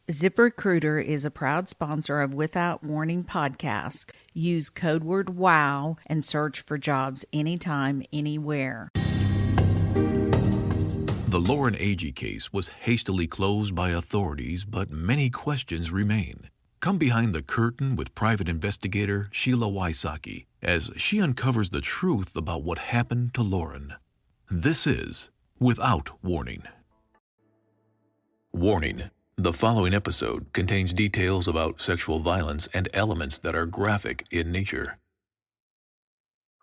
ZipRecruiter is a proud sponsor of Without Warning podcast. Use code word WOW and search for jobs anytime, anywhere. The Lauren Agee case was hastily closed by authorities, but many questions remain. Come behind the curtain with private investigator Sheila Wysocki as she uncovers the truth about what happened to Lauren. This is Without Warning. Warning. The following episode contains details about sexual violence and elements that are graphic in nature.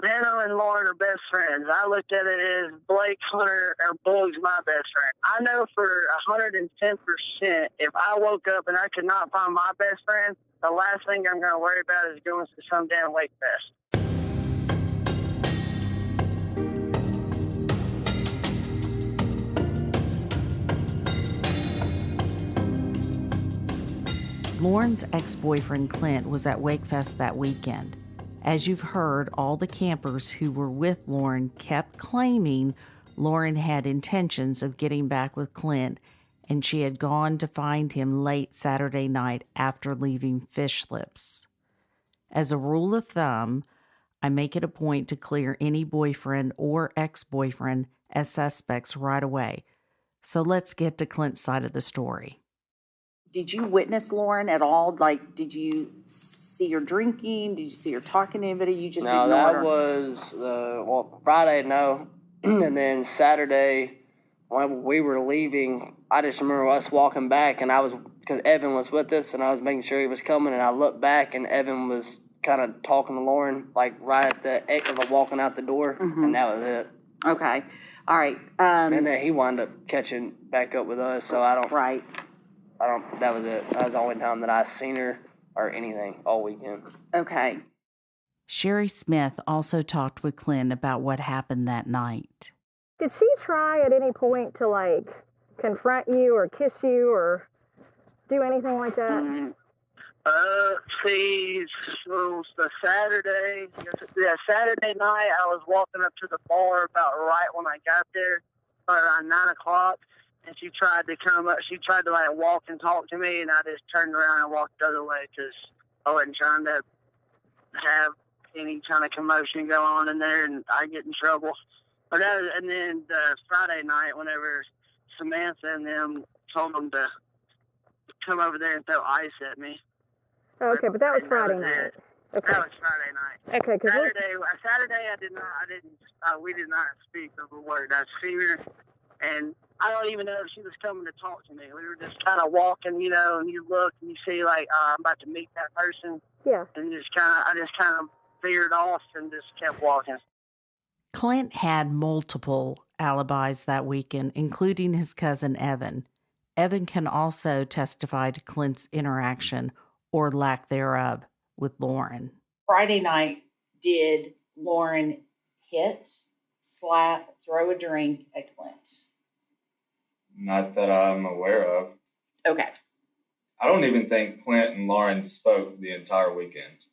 Hannah and Lauren are best friends. I looked at it as Blake Hunter or Boog's my best friend. I know for 110%, if I woke up and I could not find my best friend, the last thing I'm going to worry about is going to some damn Wake Fest. Lauren's ex-boyfriend Clint was at Wakefest that weekend. As you've heard, all the campers who were with Lauren kept claiming Lauren had intentions of getting back with Clint, and she had gone to find him late Saturday night after leaving Fish Lips. As a rule of thumb, I make it a point to clear any boyfriend or ex-boyfriend as suspects right away. So let's get to Clint's side of the story. Did you witness Lauren at all? Like, did you see her drinking? Did you see her talking to anybody? You just ignored that her? was Friday, no. And then Saturday, when we were leaving, I just remember us walking back, and because Evan was with us, and I was making sure he was coming, and I looked back, and Evan was kind of talking to Lauren, like right at the end of walking out the door, and that was it. Okay. All right. And then he wound up catching back up with us, so that was it. That was the only time that I seen her or anything all weekend. Okay. Sherry Smith also talked with Clint about what happened that night. Did she try at any point to, like, confront you or kiss you or do anything like that? See, it was the Saturday. Yeah, Saturday night, I was walking up to the bar about right when I got there, around 9 o'clock. And she tried to come up. She tried to, like, walk and talk to me, and I just turned around and walked the other way because I wasn't trying to have any kind of commotion go on in there and I get in trouble. And then Friday night, whenever Samantha and them told them to come over there and throw ice at me. Okay, but that was Friday night. Okay. That was Friday night. Okay, because Saturday we did not speak of a word. I see her, and I don't even know if she was coming to talk to me. We were just kind of walking, and you look and you see, like, I'm about to meet that person. Yeah. And I just kind of veered off and just kept walking. Clint had multiple alibis that weekend, including his cousin Evan. Evan can also testify to Clint's interaction, or lack thereof, with Lauren. Friday night, did Lauren hit, slap, throw a drink at Clint? Not that I'm aware of. Okay. I don't even think Clint and Lauren spoke the entire weekend.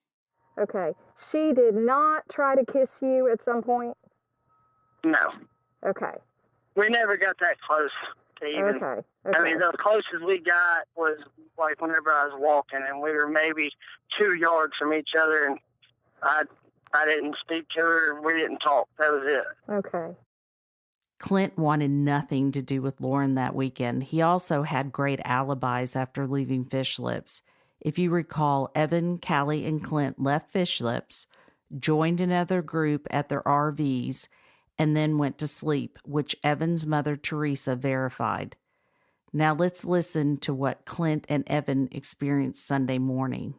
Okay. She did not try to kiss you at some point? No. Okay. We never got that close to even. Okay. I mean, the closest we got was, like, whenever I was walking, and we were maybe 2 yards from each other, and I didn't speak to her. We didn't talk. That was it. Okay. Clint wanted nothing to do with Lauren that weekend. He also had great alibis after leaving Fish Lips. If you recall, Evan, Callie, and Clint left Fish Lips, joined another group at their RVs, and then went to sleep, which Evan's mother, Teresa, verified. Now let's listen to what Clint and Evan experienced Sunday morning.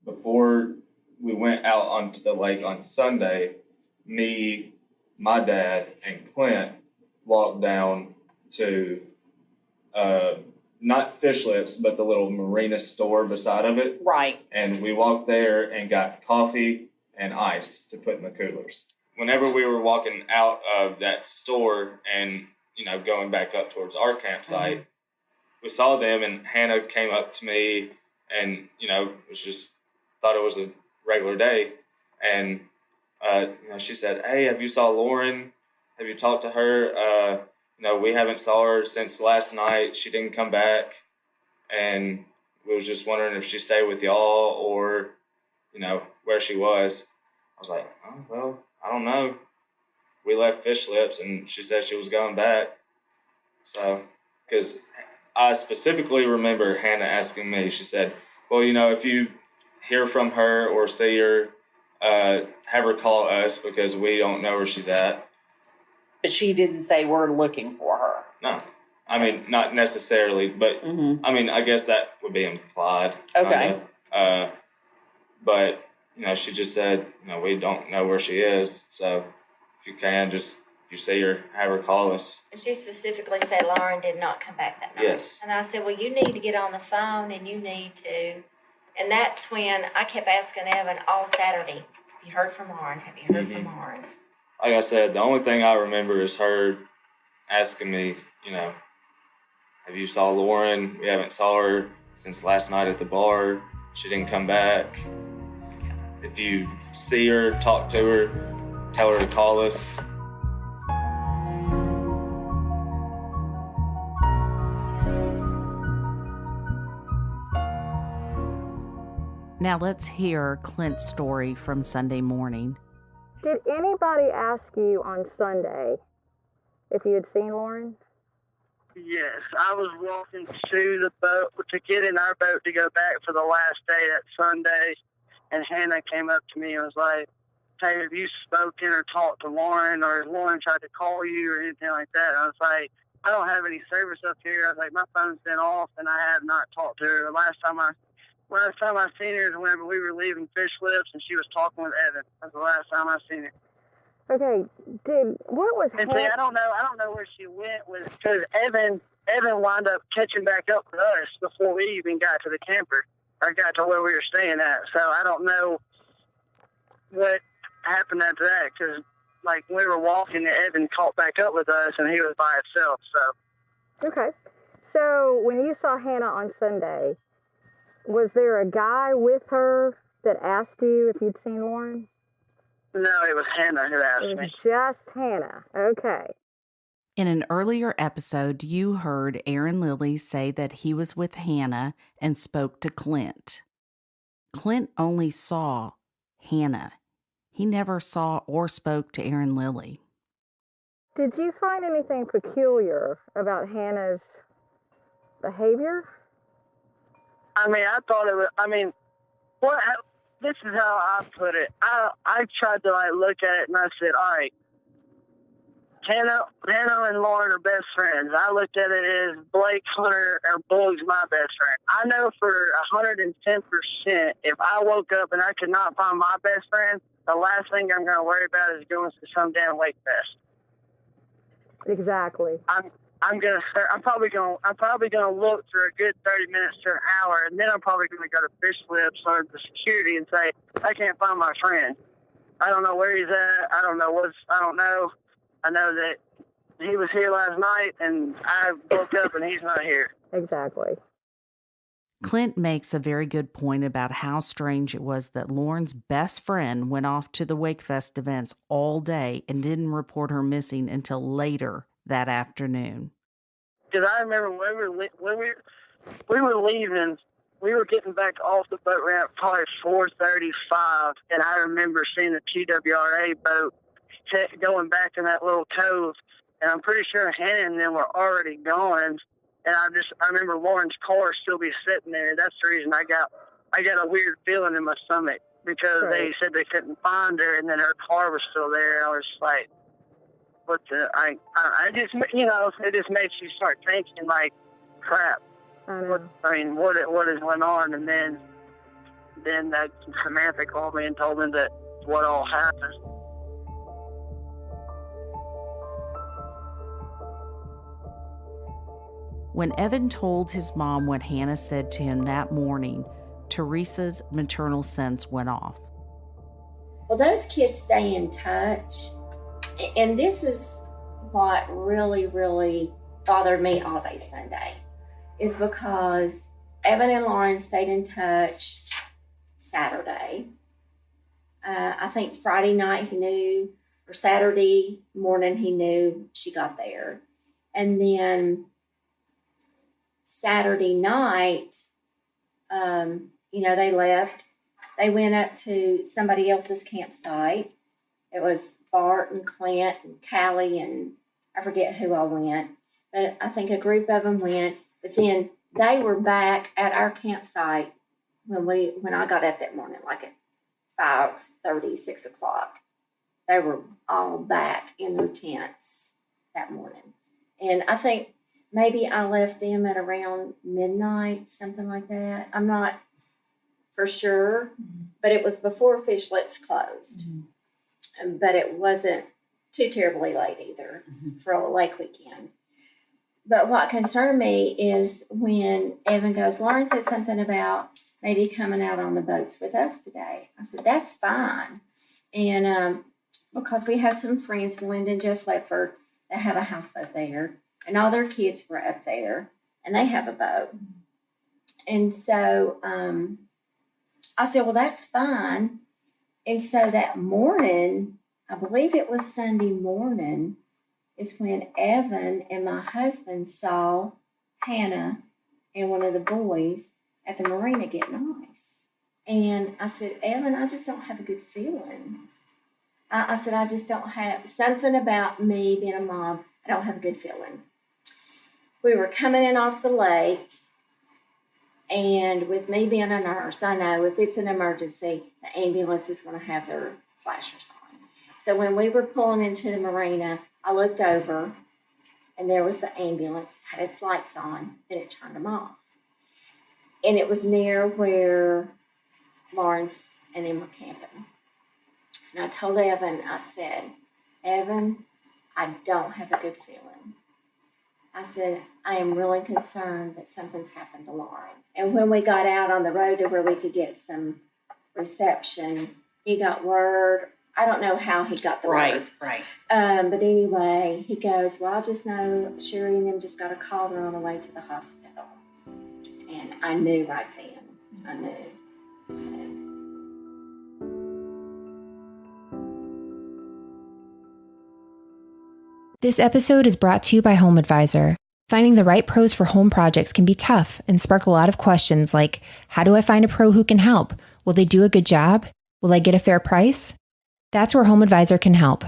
Before we went out onto the lake on Sunday, me, my dad, and Clint walked down to not Fish Lips, but the little marina store beside of it. Right. And we walked there and got coffee and ice to put in the coolers. Whenever we were walking out of that store and, going back up towards our campsite, we saw them, and Hannah came up to me and, thought it was a regular day. And, she said, "Hey, have you saw Lauren? Have you talked to her? We haven't saw her since last night. She didn't come back." and we was just wondering if she stayed with y'all or, where she was. I was like, oh, well, I don't know. We left Fish Lips, and she said she was going back. So, because I specifically remember Hannah asking me, she said, well, if you hear from her or see her, have her call us because we don't know where she's at. But she didn't say we're looking for her. No. I mean, not necessarily, but I mean, I guess that would be implied. Okay. But, she just said, we don't know where she is. So if you can, if you see her, have her call us. And she specifically said Lauren did not come back that night. Yes. And I said, well, you need to get on the phone and you need to. And that's when I kept asking Evan all Saturday, have you heard from Lauren? Have you heard from Lauren? Like I said, the only thing I remember is her asking me, have you saw Lauren? We haven't saw her since last night at the bar. She didn't come back. If you see her, talk to her, tell her to call us. Now let's hear Clint's story from Sunday morning. Did anybody ask you on Sunday if you had seen Lauren? Yes, I was walking to the boat to get in our boat to go back for the last day that Sunday, and Hannah came up to me and was like, hey, have you spoken or talked to Lauren, or has Lauren tried to call you or anything like that? And I was like, I don't have any service up here. I was like, my phone's been off, and I have not talked to her. The last time I seen her is whenever we were leaving Fish Lips, and she was talking with Evan. That's the last time I seen her. Okay, what was and see, I don't know where she went with, because Evan wound up catching back up with us before we even got to the camper, or got to where we were staying at. So I don't know what happened after that, because like we were walking, Evan caught back up with us, and he was by himself. So okay, so when you saw Hannah on Sunday, was there a guy with her that asked you if you'd seen Lauren? No, it was Hannah who asked me. It was just Hannah. Okay. In an earlier episode, you heard Aaron Lilly say that he was with Hannah and spoke to Clint. Clint only saw Hannah. He never saw or spoke to Aaron Lilly. Did you find anything peculiar about Hannah's behavior? I mean, I thought it was, this is how I put it. I tried to look at it, and I said, all right, Hannah and Lauren are best friends. I looked at it as Blake Hunter or Boog's my best friend. I know for 110%, if I woke up and I could not find my best friend, the last thing I'm going to worry about is going to some damn Wake Fest. Exactly. I'm probably gonna look for a good 30 minutes to an hour, and then I'm probably gonna go to Fish Lips or the security and say, I can't find my friend. I don't know where he's at. I don't know. I know that he was here last night, and I woke up and he's not here. Exactly. Clint makes a very good point about how strange it was that Lauren's best friend went off to the Wakefest events all day and didn't report her missing until later that afternoon. Because I remember when we were leaving, we were getting back off the boat ramp probably 4:35, and I remember seeing the TWRA boat going back in that little cove, and I'm pretty sure Hannah and them were already gone. And I remember Lauren's car still be sitting there. That's the reason I got a weird feeling in my stomach, because They said they couldn't find her, and then her car was still there. I was like, what the, I just, it just makes you start thinking like, crap. What is going on? And then that Samantha called me and told me that what all happened. When Evan told his mom what Hannah said to him that morning, Teresa's maternal sense went off. Well, those kids stay in touch. And this is what really, really bothered me all day Sunday, is because Evan and Lauren stayed in touch Saturday. I think Friday night he knew, or Saturday morning he knew she got there. And then Saturday night, they left. They went up to somebody else's campsite. It was Bart and Clint and Callie and I forget who all went. But I think a group of them went. But then they were back at our campsite when I got up that morning, like at 5:30, 6 o'clock. They were all back in their tents that morning. And I think maybe I left them at around midnight, something like that. I'm not for sure, but it was before Fish Lips closed. But it wasn't too terribly late either for a lake weekend. But what concerned me is when Evan goes, Lauren said something about maybe coming out on the boats with us today. I said, that's fine. And because we have some friends, Linda and Jeff Ledford, that have a houseboat there. And all their kids were up there. And they have a boat. And so I said, well, that's fine. And so that morning, I believe it was Sunday morning, is when Evan and my husband saw Hannah and one of the boys at the marina getting ice. And I said, Evan, I just don't have a good feeling. I said, I just don't have something about me being a mom. I don't have a good feeling. We were coming in off the lake, and with me being a nurse, I know if it's an emergency, the ambulance is going to have their flashers on. So when we were pulling into the marina, I looked over, and there was the ambulance, had its lights on, then it turned them off. And it was near where Lawrence and them were camping. And I told Evan, I said, Evan, I don't have a good feeling. I said, I am really concerned that something's happened to Lauren. And when we got out on the road to where we could get some reception, he got word. I don't know how he got the word. Right. But anyway, he goes, well, I just know Sherry and them just got a call. They're on the way to the hospital. And I knew right then. I knew. This episode is brought to you by Home Advisor. Finding the right pros for home projects can be tough and spark a lot of questions like, how do I find a pro who can help? Will they do a good job? Will I get a fair price? That's where Home Advisor can help.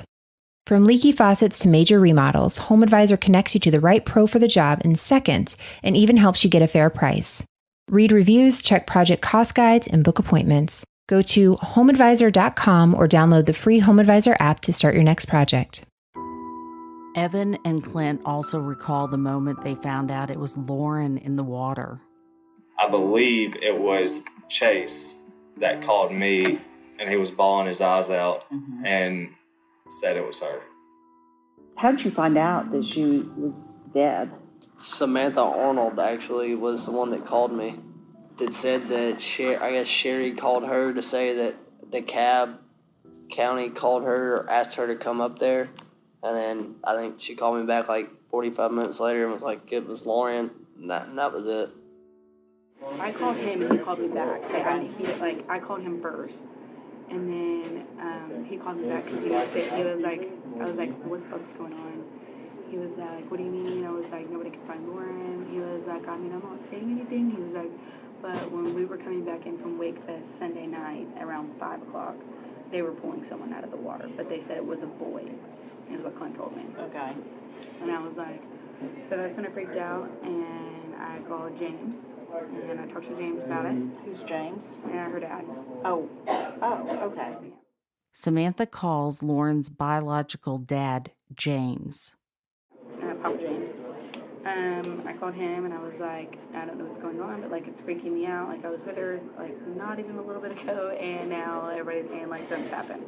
From leaky faucets to major remodels, Home Advisor connects you to the right pro for the job in seconds and even helps you get a fair price. Read reviews, check project cost guides, and book appointments. Go to homeadvisor.com or download the free Home Advisor app to start your next project. Evan and Clint also recall the moment they found out it was Lauren in the water. I believe it was Chase that called me, and he was bawling his eyes out and said it was her. How did you find out that she was dead? Samantha Arnold actually was the one that called me. That said that Sherry called her to say that DeKalb County called her or asked her to come up there. And then I think she called me back like 45 minutes later and was like, it was Lauren. And that was it. I called him and he called me back. I called him first. And then he called me back because he was sick. I was like, what the fuck's going on? He was like, what do you mean? I was like, nobody can find Lauren. He was like, I mean, I'm not saying anything. He was like, but when we were coming back in from Wakefest Sunday night around 5 o'clock, they were pulling someone out of the water. But they said it was a boy, is what Clint told me. Okay. And I was like, so that's when I freaked out. And I called James. And I talked to James about it. Who's James? And her dad. Oh, okay. Samantha calls Lauren's biological dad, James. Papa James. I called him and I was like, I don't know what's going on, but like it's freaking me out. Like I was with her like not even a little bit ago, and now everybody's saying like something's happened.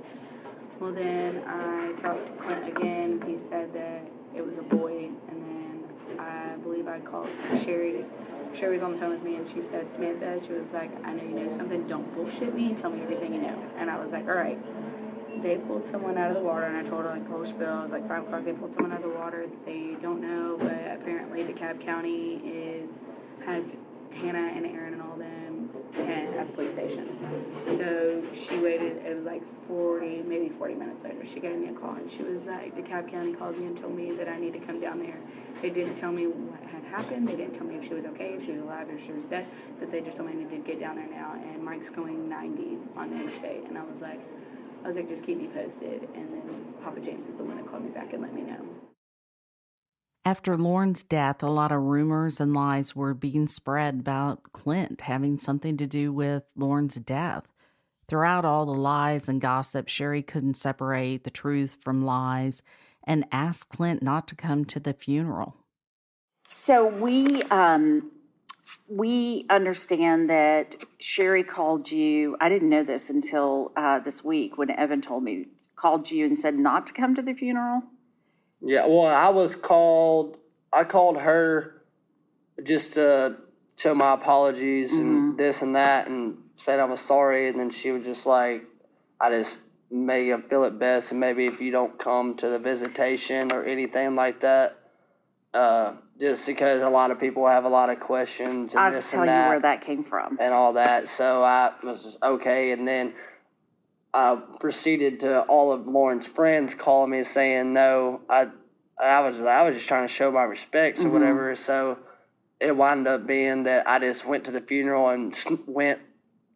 Well, then I talked to Clint again. He said that it was a boy, and then I believe I called Sherry. Sherry was on the phone with me, and she said, Samantha, she was like, I know you know something. Don't bullshit me and tell me everything you know. And I was like, all right. They pulled someone out of the water, and I told her, like, Polish Bill, I was like, 5 o'clock, they pulled someone out of the water. They don't know, but apparently DeKalb County has Hannah and Aaron and all them at the police station. So she waited, it was like 40 minutes later. She gave me a call and she was like, DeKalb County called me and told me that I need to come down there. They didn't tell me what had happened. They didn't tell me if she was okay, if she was alive, or if she was dead. But they just told me I needed to get down there now. And Mike's going 90 on the interstate. And I was like, just keep me posted. And then Papa James is the one that called me back and let me know. After Lauren's death, a lot of rumors and lies were being spread about Clint having something to do with Lauren's death. Throughout all the lies and gossip, Sherry couldn't separate the truth from lies and asked Clint not to come to the funeral. So we understand that Sherry called you. I didn't know this until this week when Evan told me, called you and said not to come to the funeral. Yeah, well, I called her just to show my apologies and this and that and said I was sorry. And then she was just like, I just made you feel it best. And maybe if you don't come to the visitation or anything like that, just because a lot of people have a lot of questions and I'll this tell and you that. where that came from. And all that. So I was just okay. And then I proceeded to all of Lauren's friends calling me saying no. I was just trying to show my respects or whatever. So it wound up being that I just went to the funeral and went.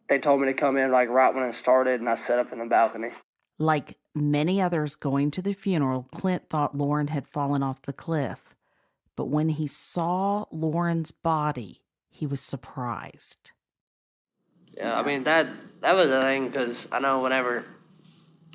They told me to come in like right when it started, and I sat up in the balcony. Like many others going to the funeral, Clint thought Lauren had fallen off the cliff. But when he saw Lauren's body, he was surprised. Yeah, I mean, that was the thing, because I know whenever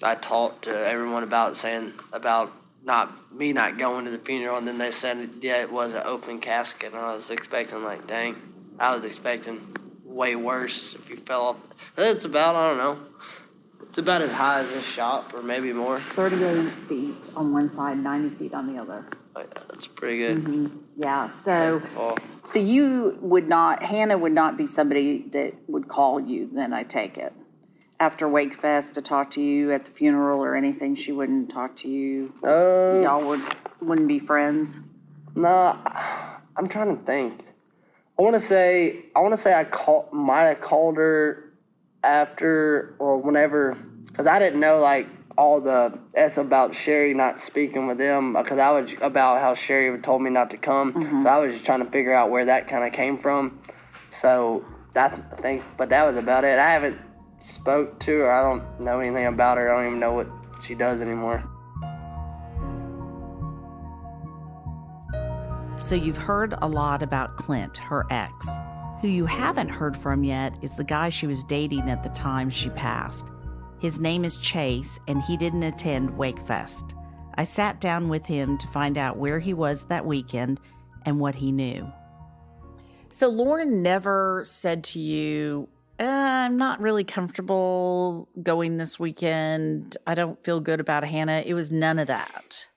I talked to everyone about saying about not going to the funeral, and then they said, yeah, it was an open casket, and I was expecting, like, dang, I was expecting way worse if you fell off. It's about, I don't know, it's about as high as this shop, or maybe more. 38 feet on one side, 90 feet on the other. Oh, yeah, that's pretty good. Yeah, so you would not, Hannah would not be somebody that would call you, then I take it. After Wakefest to talk to you at the funeral or anything, she wouldn't talk to you? Y'all wouldn't be friends? No, I'm trying to think. I want to say I might have called her after or whenever, because I didn't know, like, all the S about Sherry not speaking with them, because I was about how Sherry told me not to come. So I was just trying to figure out where that kind of came from. So but that was about it. I haven't spoke to her. I don't know anything about her. I don't even know what she does anymore. So you've heard a lot about Clint, her ex. Who you haven't heard from yet is the guy she was dating at the time she passed. His name is Chase, and he didn't attend Wakefest. I sat down with him to find out where he was that weekend and what he knew. So Lauren never said to you, I'm not really comfortable going this weekend. I don't feel good about Hannah. It was none of that.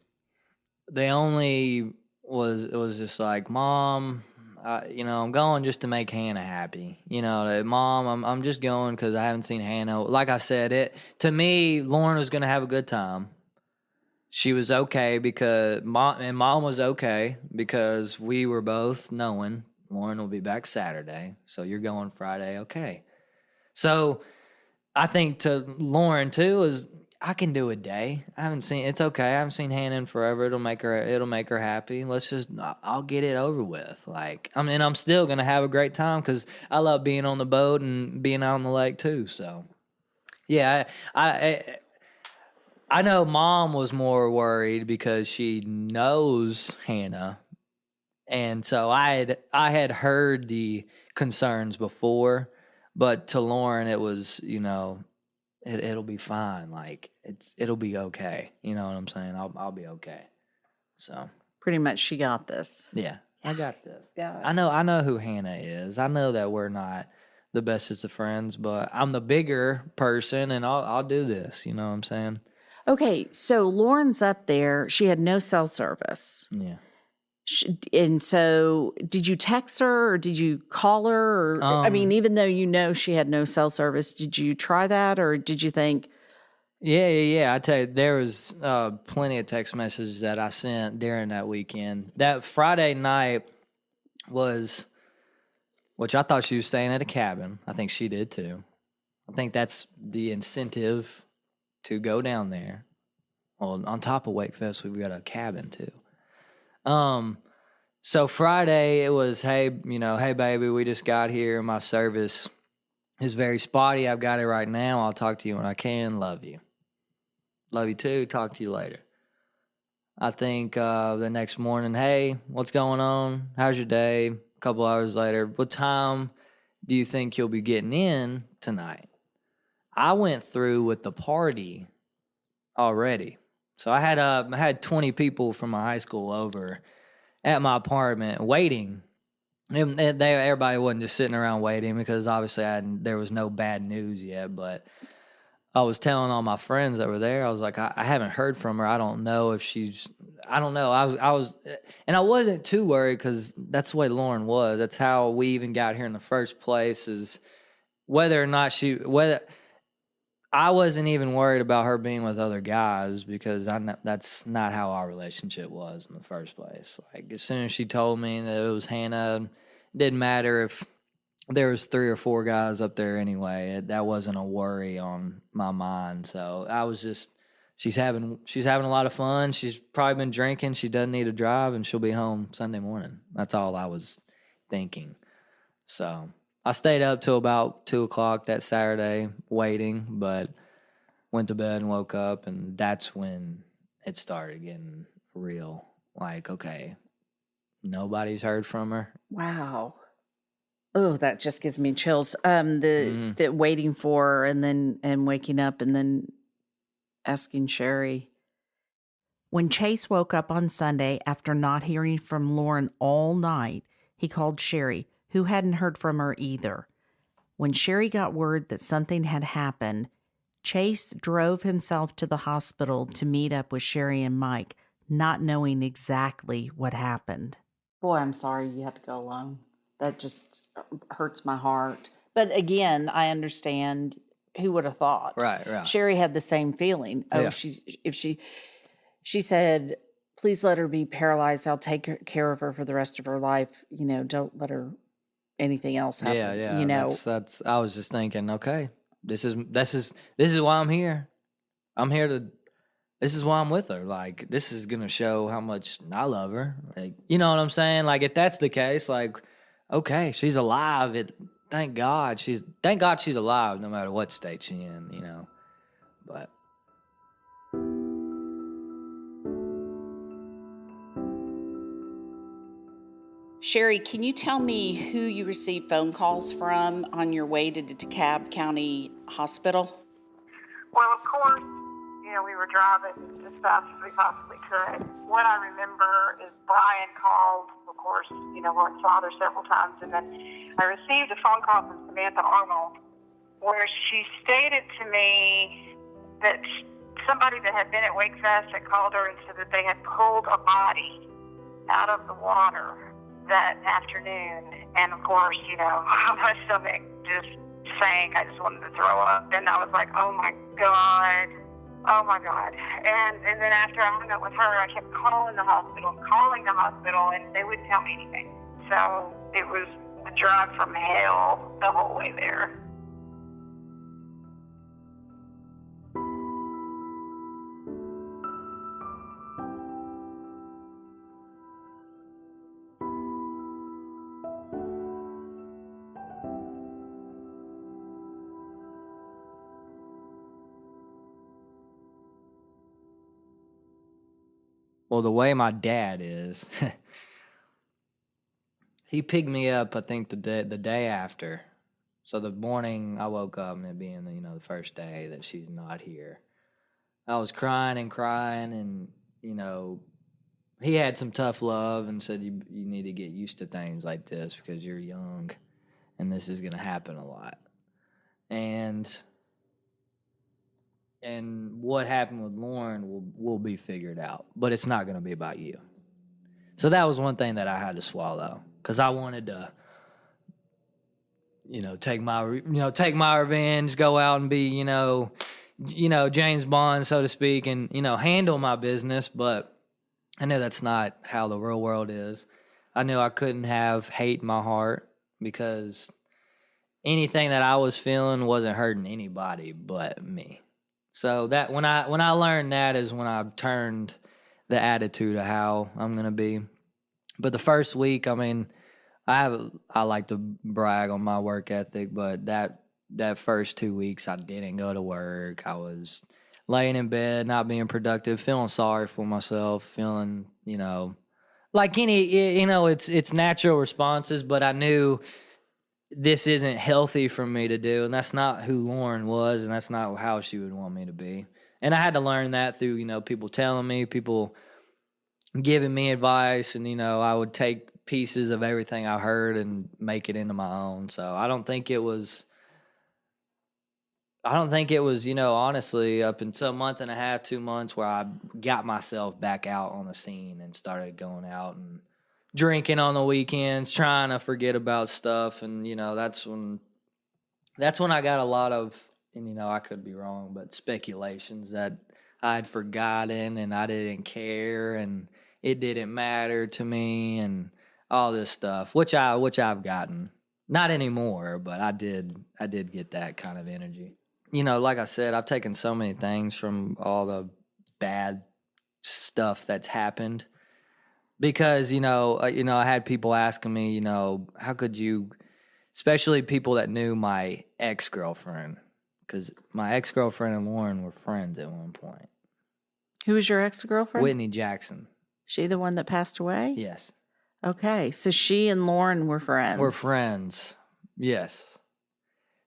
They only it was just like, Mom, I'm going just to make Hannah happy. Mom, I'm just going because I haven't seen Hannah. Like I said, to me, Lauren was going to have a good time. She was okay because Mom was okay because we were both knowing Lauren will be back Saturday. So you're going Friday, okay. So I think to Lauren too is, I can do a day. It's okay. I haven't seen Hannah in forever. It'll make her happy. I'll get it over with. I'm still going to have a great time because I love being on the boat and being out on the lake too. So yeah, I know Mom was more worried because she knows Hannah. And so I had heard the concerns before, but to Lauren, it was, it'll be fine. Like it'll be okay. You know what I'm saying? I'll be okay. So pretty much she got this. Yeah, I got this. Yeah. I know who Hannah is. I know that we're not the bestest of friends, but I'm the bigger person and I'll do this. You know what I'm saying? Okay. So Lauren's up there. She had no cell service. Yeah. And so did you text her or did you call her? Or, even though she had no cell service, did you try that or did you think? Yeah. I tell you, there was plenty of text messages that I sent during that weekend. That Friday night was which I thought she was staying at a cabin. I think she did too. I think that's the incentive to go down there. Well, on top of Wakefest, we've got a cabin too. So Friday it was, hey baby, we just got here. My service is very spotty. I've got it right now. I'll talk to you when I can. Love you. Love you too. Talk to you later. I think the next morning, hey, what's going on? How's your day? A couple hours later, what time do you think you'll be getting in tonight? I went through with the party already. So I had 20 people from my high school over at my apartment waiting. And everybody wasn't just sitting around waiting because obviously there was no bad news yet. But I was telling all my friends that were there, I was like, I haven't heard from her. I don't know if I don't know. I was, and I wasn't too worried because that's the way Lauren was. That's how we even got here in the first place, is whether or not I wasn't even worried about her being with other guys because that's not how our relationship was in the first place. Like, as soon as she told me that it was Hannah, it didn't matter if there was 3 or 4 guys up there anyway. That wasn't a worry on my mind. So I was just, she's having a lot of fun. She's probably been drinking. She doesn't need to drive, and she'll be home Sunday morning. That's all I was thinking. So I stayed up till about 2 o'clock that Saturday waiting, but went to bed and woke up, and that's when it started getting real. Like, okay, nobody's heard from her. Wow. Oh, that just gives me chills. The waiting for and waking up and then asking Sherry. When Chase woke up on Sunday after not hearing from Lauren all night, he called Sherry, who hadn't heard from her either. When Sherry got word that something had happened, Chase drove himself to the hospital to meet up with Sherry and Mike, not knowing exactly what happened. Boy, I'm sorry you had to go alone. That just hurts my heart. But again, I understand. Who would have thought? Right. Sherry had the same feeling. Oh, yeah. She said, please let her be paralyzed. I'll take care of her for the rest of her life. Don't let her anything else happen. Yeah. That's I was just thinking, okay, this is why I'm here. This is why I'm with her. Like, this is gonna show how much I love her. Like, you know what I'm saying? Like, if that's the case, like, okay, she's alive. Thank God she's alive, no matter what state she's in. But Sherry, can you tell me who you received phone calls from on your way to DeKalb County Hospital? Well, of course, we were driving as fast as we possibly could. What I remember is Brian called, of course, Lauren's father several times, and then I received a phone call from Samantha Arnold where she stated to me that somebody that had been at Wakefest had called her and said that they had pulled a body out of the water that afternoon. And of course, my stomach just sank. I just wanted to throw up. And I was like, oh my God. And then after I hung up with her, I kept calling the hospital, and they wouldn't tell me anything. So it was a drive from hell the whole way there. Well, the way my dad is, he picked me up, I think, the day after. So the morning I woke up, and it being, the first day that she's not here, I was crying, and, he had some tough love and said, you need to get used to things like this because you're young, and this is going to happen a lot. And what happened with Lauren will be figured out, but it's not going to be about you. So that was one thing that I had to swallow, because I wanted to, take my revenge, go out and be, James Bond, so to speak, and handle my business. But I knew that's not how the real world is. I knew I couldn't have hate in my heart because anything that I was feeling wasn't hurting anybody but me. So that when I learned that is when I turned the attitude of how I'm gonna be. But the first week, I mean, I like to brag on my work ethic, but that first 2 weeks I didn't go to work. I was laying in bed, not being productive, feeling sorry for myself, feeling, like any, it's natural responses, but I knew this isn't healthy for me to do, and that's not who Lauren was, and that's not how she would want me to be. And I had to learn that through, people telling me, people giving me advice, and, I would take pieces of everything I heard and make it into my own. So I don't think it was, honestly, up until a month and a half, 2 months, where I got myself back out on the scene and started going out and drinking on the weekends, trying to forget about stuff. And, that's when I got a lot of, and, I could be wrong, but speculations that I'd forgotten and I didn't care and it didn't matter to me and all this stuff, which I've gotten. Not anymore, but I did get that kind of energy. Like I said, I've taken so many things from all the bad stuff that's happened. Because, I had people asking me, how could you, especially people that knew my ex-girlfriend, because my ex-girlfriend and Lauren were friends at one point. Who was your ex-girlfriend? Whitney Jackson. She the one that passed away? Yes. Okay, so she and Lauren were friends. We're friends, yes.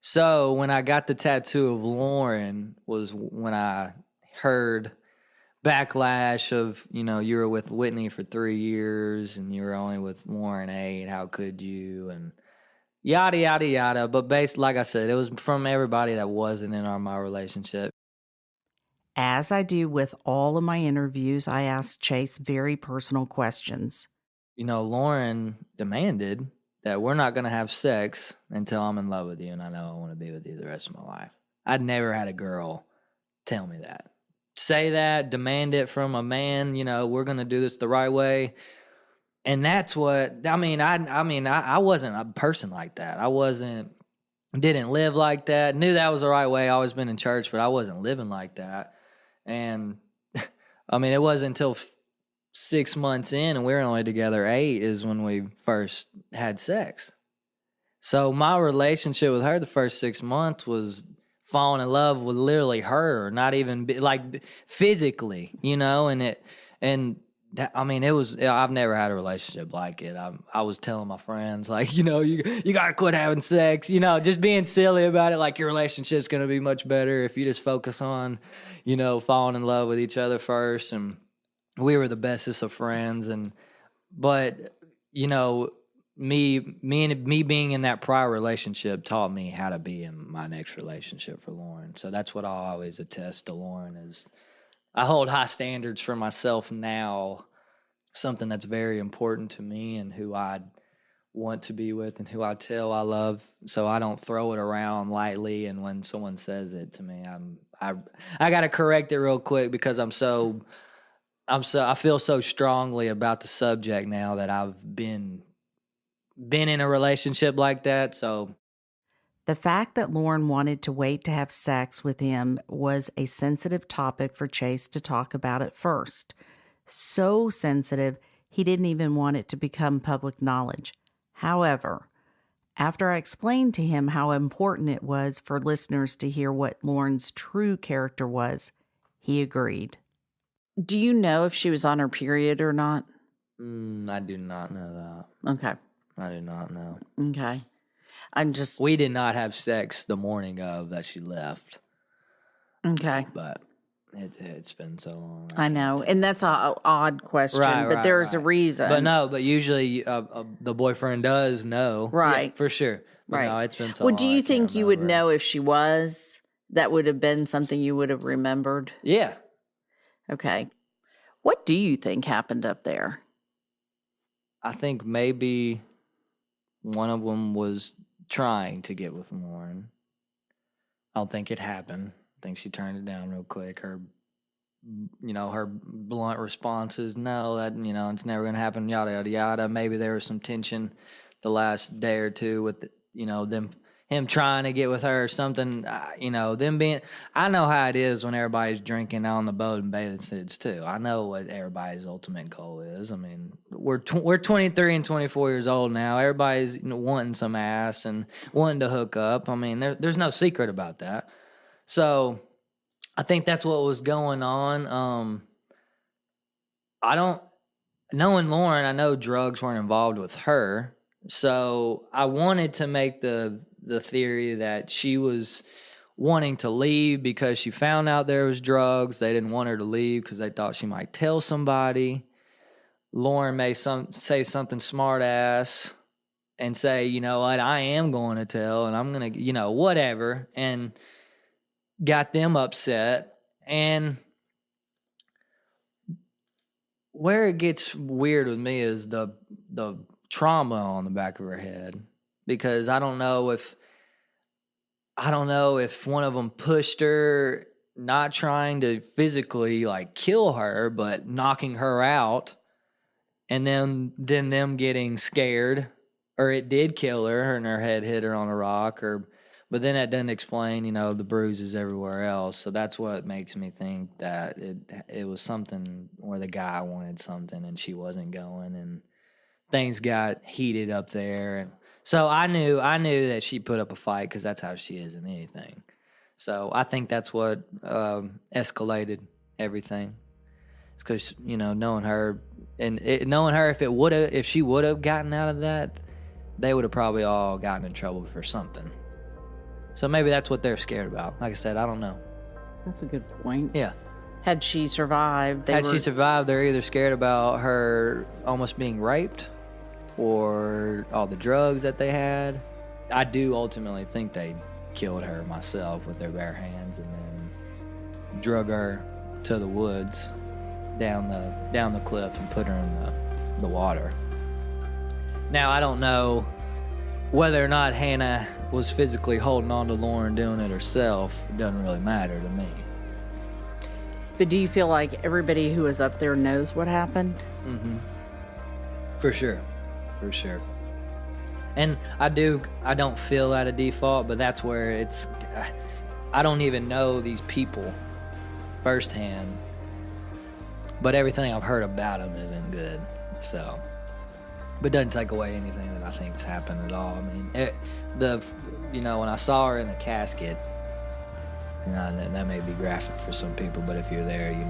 So when I got the tattoo of Lauren was when I heard backlash of, you were with Whitney for 3 years and you were only with Lauren 8. How could you? And yada, yada, yada. But like I said, it was from everybody that wasn't in my relationship. As I do with all of my interviews, I ask Chase very personal questions. Lauren demanded that we're not going to have sex until I'm in love with you and I know I want to be with you the rest of my life. I'd never had a girl tell me that. Say that, demand it from a man, we're going to do this the right way. And that's what, I wasn't a person like that. Didn't live like that. Knew that was the right way. Always been in church, but I wasn't living like that. And it wasn't until 6 months in and we were only together 8 is when we first had sex. So my relationship with her the first 6 months was falling in love with literally her, not even physically, it was, I've never had a relationship like it. I was telling my friends, you got to quit having sex, just being silly about it. Like, your relationship's going to be much better if you just focus on, falling in love with each other first. And we were the bestest of friends. But me being in that prior relationship taught me how to be in my next relationship for Lauren. So that's what I always attest to Lauren is I hold high standards for myself now, something that's very important to me and who I want to be with and who I tell I love. So I don't throw it around lightly. And when someone says it to me, I got to correct it real quick because I feel so strongly about the subject now that I've been in a relationship like that. So the fact that Lauren wanted to wait to have sex with him was a sensitive topic for Chase to talk about at first. So sensitive, he didn't even want it to become public knowledge. However, after I explained to him how important it was for listeners to hear what Lauren's true character was, he agreed. Do you know if she was on her period or not? I do not know that. Okay. I do not know. Okay. We did not have sex the morning of that she left. Okay. But it's been so long. I know. And that's an odd question, but there's a reason. But usually the boyfriend does know. Right. Yeah, for sure. But right. No, it's been so long. Well, do you think you would know if she was? That would have been something you would have remembered? Yeah. Okay. What do you think happened up there? I think maybe one of them was trying to get with Lauren. I don't think it happened. I think she turned it down real quick. Her blunt responses, no, that, it's never going to happen, yada, yada, yada. Maybe there was some tension the last day or two with, him trying to get with her or something, them being, I know how it is when everybody's drinking out on the boat and bathing suits too. I know what everybody's ultimate goal is. I mean, we're 23 and 24 years old now. Everybody's wanting some ass and wanting to hook up. I mean, there's no secret about that. So I think that's what was going on. Knowing Lauren, I know drugs weren't involved with her. So I wanted to make the theory that she was wanting to leave because she found out there was drugs. They didn't want her to leave because they thought she might tell somebody. Lauren may say something smart ass and say, you know what, I am going to tell and I'm going to, whatever, and got them upset. And where it gets weird with me is the trauma on the back of her head, because I don't know if one of them pushed her, not trying to physically kill her, but knocking her out, and then them getting scared, or it did kill her and her head hit her on a rock, but then that doesn't explain, the bruises everywhere else. So that's what makes me think that it was something where the guy wanted something and she wasn't going, and things got heated up there. And so I knew that she put up a fight because that's how she is in anything. So I think that's what escalated everything. It's because, knowing her, if she would have gotten out of that, they would have probably all gotten in trouble for something. So maybe that's what they're scared about. Like I said, I don't know. That's a good point. Yeah. Had she survived, she survived, they're either scared about her almost being raped or all the drugs that they had. I do ultimately think they killed her myself with their bare hands and then drug her to the woods down the cliff and put her in the water. Now, I don't know whether or not Hannah was physically holding on to Lauren doing it herself. It doesn't really matter to me. But do you feel like everybody who was up there knows what happened? Mm-hmm. For sure. And I don't feel at a default, but that's where I don't even know these people firsthand, but everything I've heard about them isn't good. So, but it doesn't take away anything that I think's happened at all. I mean, when I saw her in the casket, that may be graphic for some people, but if you're there, you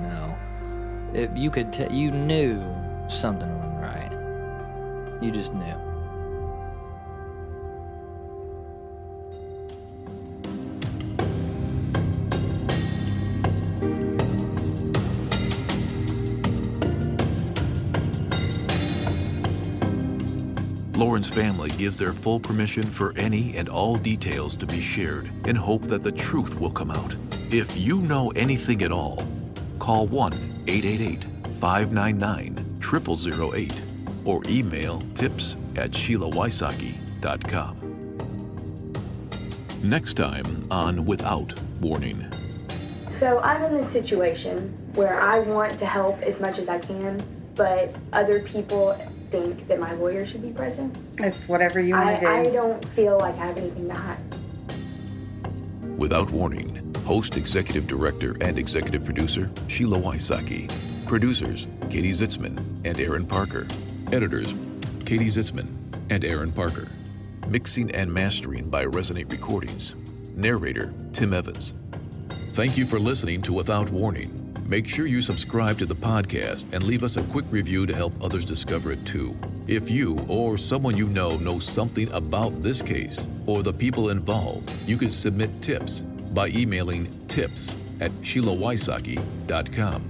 knew something wasn't right. You just knew. Lauren's family gives their full permission for any and all details to be shared in hope that the truth will come out. If you know anything at all, call 1-888-599-0008 or email tips@SheilaWysocki.com. Next time on Without Warning. So I'm in this situation where I want to help as much as I can, but other people think that my lawyer should be present. It's whatever you want to do. I don't feel like I have anything to hide. Without Warning. Host, Executive Director, and Executive Producer, Sheila Wysocki. Producers, Katie Zitzman and Aaron Parker. Editors, Katie Zitzman and Aaron Parker. Mixing and mastering by Resonate Recordings. Narrator, Tim Evans. Thank you for listening to Without Warning. Make sure you subscribe to the podcast and leave us a quick review to help others discover it too. If you or someone you know knows something about this case or the people involved, you can submit tips by emailing tips@SheilaWysocki.com.